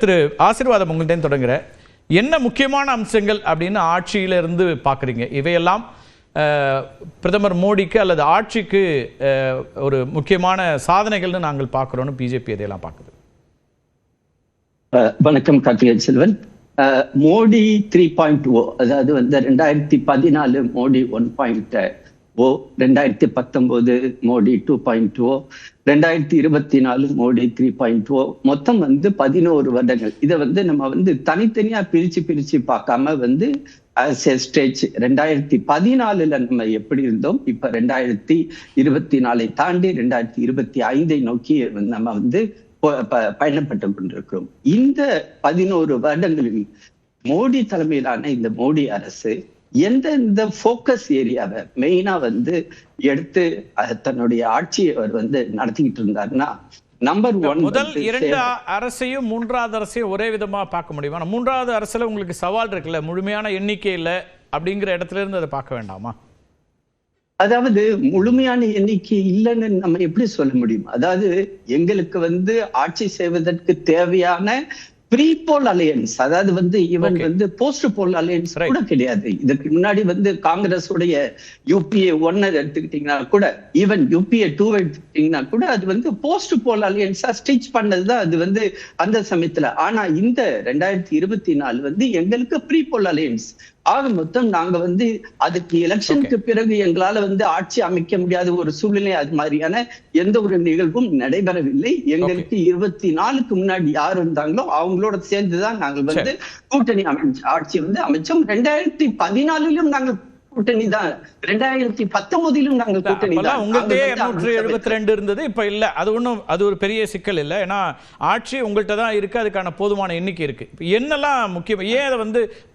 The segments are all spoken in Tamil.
திரு ஆசீர்வாதம் உங்கள்கிட்ட தொடங்குற என்ன முக்கியமான அம்சங்கள் அப்படின்னு ஆட்சியில இருந்து பார்க்குறீங்க? இவையெல்லாம் பிரதமர் மோடிக்கு அல்லது ஆட்சிக்கு ஒரு முக்கியமான சாதனைகள்னு நாங்கள் பார்க்குறோன்னு பிஜேபி இதையெல்லாம் பார்க்குது. வணக்கம் கார்த்திகை செல்வன். மோடி 3.0, அதாவது 2014 மோடி 1.0, 2019 மோடி 2.0, 2024 மோடி 3.0, மொத்தம் 11 வருடங்கள். இதை நம்ம தனித்தனியா பிரிச்சு பார்க்காம ஸ்டேஜ் 2014 நம்ம எப்படி இருந்தோம், இப்ப 2024 தாண்டி 2025 நோக்கி நம்ம பயணப்பட்டு கொண்டிருக்கிறோம். இந்த 11 வருடங்களில் மோடி தலைமையிலான இந்த மோடி அரசு எந்தெந்த போக்கஸ் ஏரியாவை மெயினா எடுத்து தன்னுடைய ஆட்சியை அவர் நடத்திக்கிட்டு இருந்தாருன்னா, நம்பர் 1, முதல் 2 அரசையும் மூன்றாவது அரசையும் ஒரே விதமா பார்க்க முடியுமா? மூன்றாவது அரசுல உங்களுக்கு சவால் இருக்குல்ல, முழுமையான எண்ணிக்கை இல்லை அப்படிங்கிற இடத்துல இருந்து அதை பார்க்க வேண்டாமா? அதாவது முழுமையான எண்ணிக்கை இல்லைன்னு நம்ம எப்படி சொல்ல முடியும்? அதாவது எங்களுக்கு ஆட்சி செய்வதற்கு தேவையான ப்ரீ போல் அலையன்ஸ், அதாவது இவன் போஸ்ட் போல் அலையன்ஸ் கூட கிடையாது. இதுக்கு முன்னாடி காங்கிரஸ் உடைய UPA 1 எடுத்துக்கிட்டீங்கன்னா கூட, ஈவன் UPA 2 எடுத்துக்கிட்டீங்கன்னா கூட அது போஸ்ட் போல் அலையன்ஸா ஸ்டிச் பண்ணதுதான் அது அந்த சமயத்துல. ஆனா இந்த 2024 எங்களுக்கு ப்ரீ போல் அலையன்ஸ். ஆக மொத்தம் நாங்க அதுக்கு எலெக்ஷனுக்கு பிறகு எங்களால ஆட்சி அமைக்க முடியாத ஒரு சூழ்நிலை, அது மாதிரியான எந்த ஒரு நிகழ்வும் நடைபெறவில்லை. எங்களுக்கு 24க்கு முன்னாடி யார் இருந்தாங்களோ அவங்களோட சேர்ந்துதான் நாங்கள் கூட்டணி ஆட்சி அமைச்சோம். 2014 நாங்கள் கூட்டணி தான், 2019 நாங்கள் கூட்டணி தான். உங்கள்கிட்ட 272 இருந்தது, இப்ப இல்ல. அது ஒரு பெரிய சிக்கல் இல்லை, ஏன்னா ஆட்சி உங்கள்கிட்ட தான் இருக்கு, அதுக்கான போதுமான எண்ணிக்கை இருக்கு. என்னெல்லாம் முக்கியம், ஏன் அதை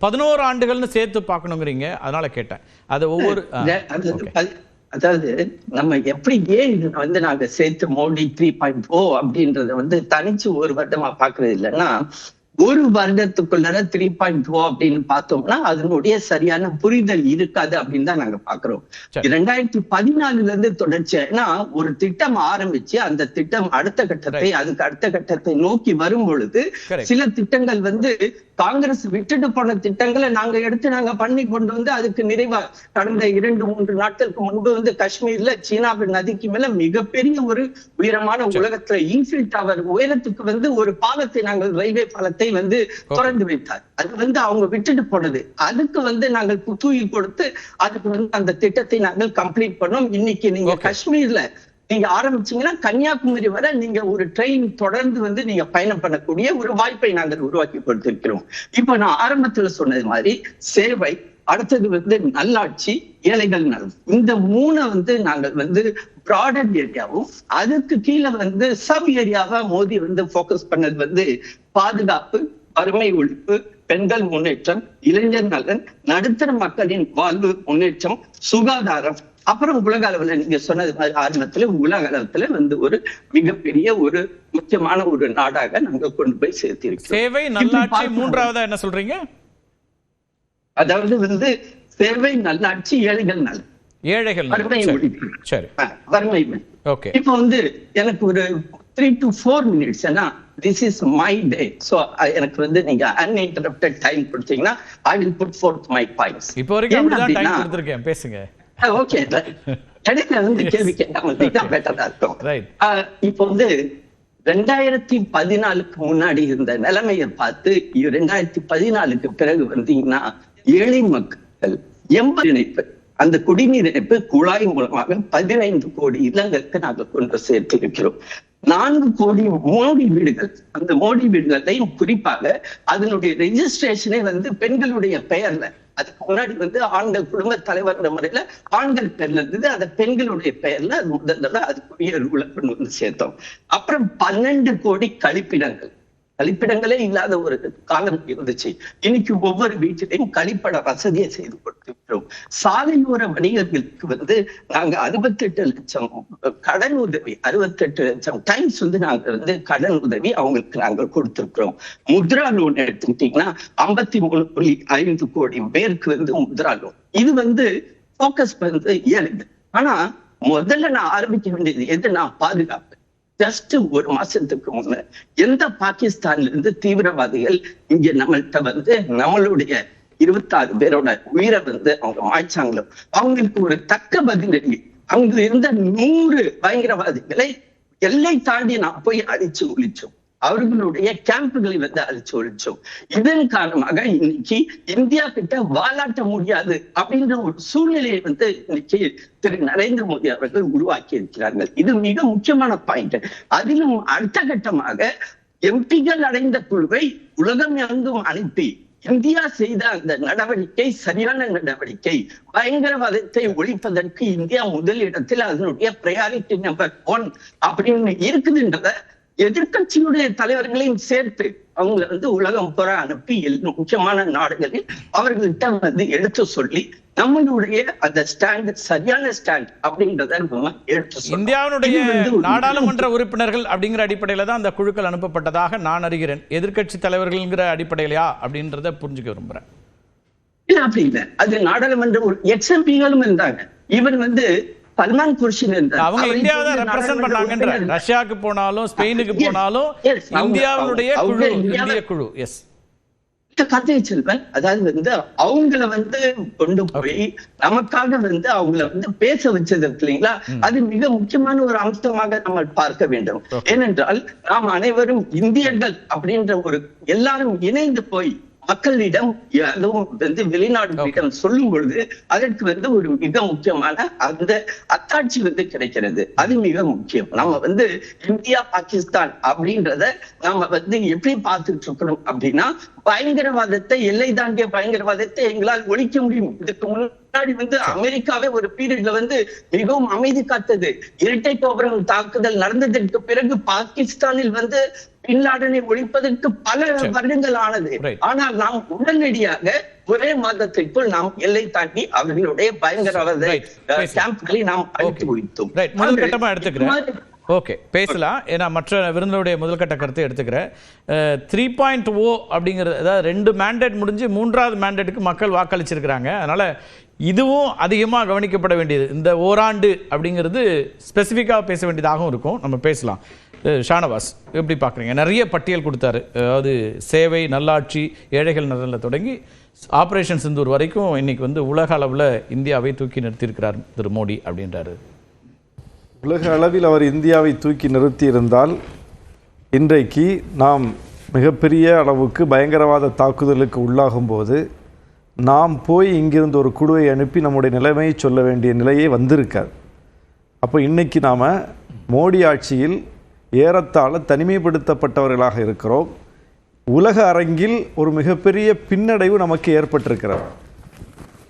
11 ஆண்டுகள்னு சேர்த்து பார்க்கணுங்கிறீங்க? அதனால கேட்டேன். அது ஒவ்வொரு அதாவது நம்ம எப்படி ஏன் இது நாங்க சேர்த்து மோடி 3.0 அப்படின்றத தனிச்சு ஒரு வருடமா பாக்குறது இல்லைன்னா, ஒரு வருடத்துக்குள்ள 3.0 அப்படின்னு பார்த்தோம்னா அதனுடைய சரியான புரிதல் இருக்காது அப்படின்னு தான் நாங்க பாக்குறோம். 2014 இருந்து தொடர்ச்சியா ஒரு திட்டம் ஆரம்பிச்சு அந்த திட்டம் அதுக்கு அடுத்த கட்டத்தை நோக்கி வரும் பொழுது சில திட்டங்கள் காங்கிரஸ் விட்டுட்டு போன திட்டங்களை நாங்க பண்ணி கொண்டு அதுக்கு நிறைவா கடந்த 2-3 நாட்களுக்கு முன்பு காஷ்மீர்ல சீனாவின் நதிக்கு மேல மிகப்பெரிய ஒரு உயரமான உலகத்துல ஈஃபில் டவர் உயரத்துக்கு ஒரு பாலத்தை நாங்கள் ரயில்வே பாலத்தை திறந்து வைத்தார். அது அவங்க விட்டுட்டு போனது. அதுக்கு நாங்கள் புத்துயிர் கொடுத்து அதுக்கு அந்த திட்டத்தை நாங்கள் கம்ப்ளீட் பண்ணோம். இன்னைக்கு நீங்க காஷ்மீர்ல நீங்க ஆரம்பிச்சீங்கன்னா கன்னியாகுமரி வரை நீங்க ஒரு ட்ரெயின் தொடர்ந்து நீங்க பயணம் பண்ணக்கூடிய ஒரு வாய்ப்பை நாங்கள் உருவாக்கி கொடுத்திருக்கிறோம். இப்ப நான் ஆரம்பத்துல சொன்னது மாதிரி சேவை, அடுத்தது நல்லாட்சி, ஏழைகள் நலம், இந்த 3 நாங்கள் பிராடர் ஏரியாவும் அதுக்கு கீழே சப் ஏரியாவா மோடி போக்கஸ் பண்ணது பாதுகாப்பு, வறுமை ஒழிப்பு, பெண்கள் முன்னேற்றம், இளைஞர் நலன், நடுத்தர மக்களின் வாழ்வு முன்னேற்றம், சுகாதாரம், அப்புறம் உலக அளவுல நீங்க சொன்னது மாதிரி ஆரம்பத்துல உலக அளவுல ஒரு மிகப்பெரிய ஒரு முக்கியமான ஒரு நாடாக நாங்க கொண்டு போய் சேர்த்திருக்கோம். சேவை, நல்லாட்சி, மூன்றாவதா என்ன சொல்றீங்க? அதாவது சேவை, நல்லாட்சி, ஏழைகள் நலன், வறுமை ஒழிப்பு, வறுமை. இப்ப எனக்கு ஒரு 3 to 4 minutes, ஏன்னா this is my day, so எனக்கு நீங்க uninterrupted time கொடுத்தீங்கன்னா I will put forth my points. இப்போ வரைக்கும் அப்படிதான் டைம் கொடுத்திருக்கேன், பேசுங்க. ஓகே, இடையில கேள்வி கேட்காம பெட்டரா இருக்கும். இப்போ 2014க்கு முன்னாடி இருந்த நிலைமையை பார்த்து 2014க்கு பிறகு வந்தீங்கன்னா ஏழை மக்கள் 80 இணைப்பு, அந்த குடிநீர் இணைப்பு குழாய் மூலமாக 15 கோடி இல்லங்களுக்கு நாங்கள் கொண்டு சேர்த்திருக்கிறோம். 4 கோடி மோடி வீடுகள், அந்த மோடி வீடுகளையும் குறிப்பாக அதனுடைய ரெஜிஸ்ட்ரேஷனே பெண்களுடைய பெயர்ல, அதுக்கு முன்னாடி ஆண்கள் குடும்ப தலைவர் முறையில ஆண்கள் பேர்ல இருந்தது, அந்த பெண்களுடைய பெயர்ல முதல் தடவை அதுக்குரிய ரூலை கொண்டு சேர்த்தோம். அப்புறம் 12 கோடி கழிப்பிடங்களே இல்லாத ஒரு காலம் இருந்துச்சு. இன்னைக்கு ஒவ்வொரு வீட்டிலையும் கழிப்பட வசதியை செய்து கொடுத்திருக்கிறோம். சாலையோர வணிகர்களுக்கு நாங்க 68 லட்சம் கடன் உதவி, 68 லட்சம் டைம்ஸ் நாங்க கடன் உதவி அவங்களுக்கு நாங்கள் கொடுத்திருக்கிறோம். முத்ரா லோன் எடுத்துக்கிட்டீங்கன்னா 53.5 கோடி பேருக்கு முத்ரா லோன். இது போக்கஸ் ஏழைகள். ஆனா முதல்ல நான் ஆரம்பிக்க வேண்டியது எதுனா பாதுகாப்பு. ஜஸ்ட் ஒரு மாசத்துக்கு முன்ன எந்த பாகிஸ்தான்ல இருந்து தீவிரவாதிகள் இங்க நம்மள்கிட்ட வந்து நம்மளுடைய 26 பேரோட உயிரை வந்து அவங்க மாய்ச்சாங்களோ அவங்களுக்கு ஒரு தக்க பதிலடி. அங்க இருந்த 100 பயங்கரவாதிகளை எல்லை தாண்டி நான் போய் அடிச்சு ஒழிச்சோம். அவர்களுடைய கேம்புகளை வந்து அழிச்சு ஒழிச்சோம். இதன் காரணமாக இன்னைக்கு இந்தியா கிட்ட வாலாட்ட முடியாது அப்படின்ற ஒரு சூழ்நிலையை வந்து இன்னைக்கு திரு நரேந்திர மோடி அவர்கள் உருவாக்கி இருக்கிறார்கள். இது மிக முக்கியமான பாயிண்ட். அதிலும் அடுத்த கட்டமாக எம்பிகள் அடைந்த குழுவை உலகம் எங்கும் அனுப்பி இந்தியா செய்த அந்த நடவடிக்கை சரியான நடவடிக்கை. பயங்கரவாதத்தை ஒழிப்பதற்கு இந்தியா முதலிடத்தில் அதனுடைய பிரையாரிட்டி நம்பர் 1 அப்படின்னு இருக்குதுன்றத எதிர்கட்சியுடைய தலைவர்களையும் சேர்த்து அவங்க வந்து உலகம் புற அனுப்பி முக்கியமான நாடுகளில் அவர்கள்ட்ட வந்து எடுத்து சொல்லி நம்மளுடைய அந்த ஸ்டாண்ட் சரியான ஸ்டாண்ட் அப்படின்றத நம்ம எடுத்து சொல்லி இந்தியாவுடைய நாடாளுமன்ற உறுப்பினர்கள் அப்படிங்கிற அடிப்படையில தான் அந்த குழுக்கள் அனுப்பப்பட்டதாக நான் அறிகிறேன். எதிர்கட்சி தலைவர்கள்ங்கிற அடிப்படையிலயா அப்படின்றத புரிஞ்சுக்க விரும்புறேன். இல்ல அப்படி இல்லை. அது நாடாளுமன்ற எக்ஸ்எம்பிகளும் இருந்தாங்க. இவன் வந்து சல்மான் குர்ஷித் அவங்க இந்தியாவை தான் ரெப்ரசன்ட் பண்ணாங்கன்ற. ரஷ்யாவுக்கு போனாலும் ஸ்பெயினுக்கு போனாலும் இந்தியாவுடைய குழு, இந்திய குழு. எஸ் கதையை செல்வன், அதாவது வந்து அவங்கள வந்து கொண்டு போய் நமக்காக வந்து அவங்கள வந்து பேச வச்சது இருக்கு இல்லைங்களா, அது மிக முக்கியமான ஒரு அம்சமாக நம்ம பார்க்க வேண்டும். ஏனென்றால் நாம் அனைவரும் இந்தியர்கள் அப்படின்ற ஒரு எல்லாரும் இணைந்து போய் மக்களிடம் அதுவும் வந்து வெளிநாடுகளிடம் சொல்லும் பொழுது அதற்கு வந்து ஒரு மிக முக்கியமான அந்த அத்தாட்சி வந்து கிடைக்கிறது. அது மிக முக்கியம். நம்ம வந்து இந்தியா பாகிஸ்தான் அப்படின்றத நம்ம வந்து எப்படி பார்த்துட்டு இருக்கிறோம் அப்படின்னா, பயங்கரவாதத்தை எல்லை தாண்டிய பயங்கரவாதத்தை எங்களால் ஒழிக்க முடியும். இதுக்கு முன்னாடி வந்து அமெரிக்காவே ஒரு பீரியட்ல வந்து மிகவும் அமைதி காத்தது. இரட்டை கோபுரம் தாக்குதல் நடந்ததற்கு பிறகு பாகிஸ்தானில் வந்து பின்லாடனை ஒழிப்பதற்கு பல வருடங்கள் ஆனது. ஆனால் நாம் உடனடியாக ஒரே மாதத்திற்குள் நாம் எல்லை தாண்டி அவர்களுடைய பயங்கரவாத கேம்ப்களை நாம் அழித்து ஒழித்தோம். முதல் கட்டமா எடுத்துக்கிறேன். ஓகே, பேசலாம். ஏன்னா மற்ற விருந்தினுடைய முதல்கட்ட கருத்தை எடுத்துக்கிறேன். 3.0 அப்படிங்கிறது, அதாவது 2 மேண்டேட் முடிஞ்சு 3வது மேண்டேட்டுக்கு மக்கள் வாக்களிச்சிருக்கிறாங்க. அதனால இதுவும் அதிகமாக கவனிக்கப்பட வேண்டியது. இந்த ஓராண்டு அப்படிங்கிறது ஸ்பெசிஃபிக்காக பேச வேண்டியதாகவும் இருக்கும். நம்ம பேசலாம். ஷானவாஸ், எப்படி பார்க்குறீங்க? நிறைய பட்டியல் கொடுத்தாரு. அதாவது சேவை, நல்லாட்சி, ஏழைகள் நலனில் தொடங்கி ஆப்ரேஷன் சிந்தூர் வரைக்கும் இன்னைக்கு வந்து உலக அளவில் இந்தியாவை தூக்கி நிறுத்தியிருக்கிறார் திரு மோடி அப்படின்றாரு. உலக அளவில் அவர் இந்தியாவை தூக்கி நிறுத்தியிருந்தால் இன்றைக்கு நாம் மிகப்பெரிய அளவுக்கு பயங்கரவாத தாக்குதலுக்கு உள்ளாகும் போது நாம் போய் இங்கிருந்து ஒரு குழுவை அனுப்பி நம்முடைய நிலைமையை சொல்ல வேண்டிய நிலையே வந்திருக்காது. அப்போ இன்றைக்கி நாம் மோடி ஆட்சியில் ஏறத்தாழ தனிமைப்படுத்தப்பட்டவர்களாக இருக்கிறோம். உலக அரங்கில் ஒரு மிகப்பெரிய பின்னடைவு நமக்கு ஏற்பட்டிருக்கிறது.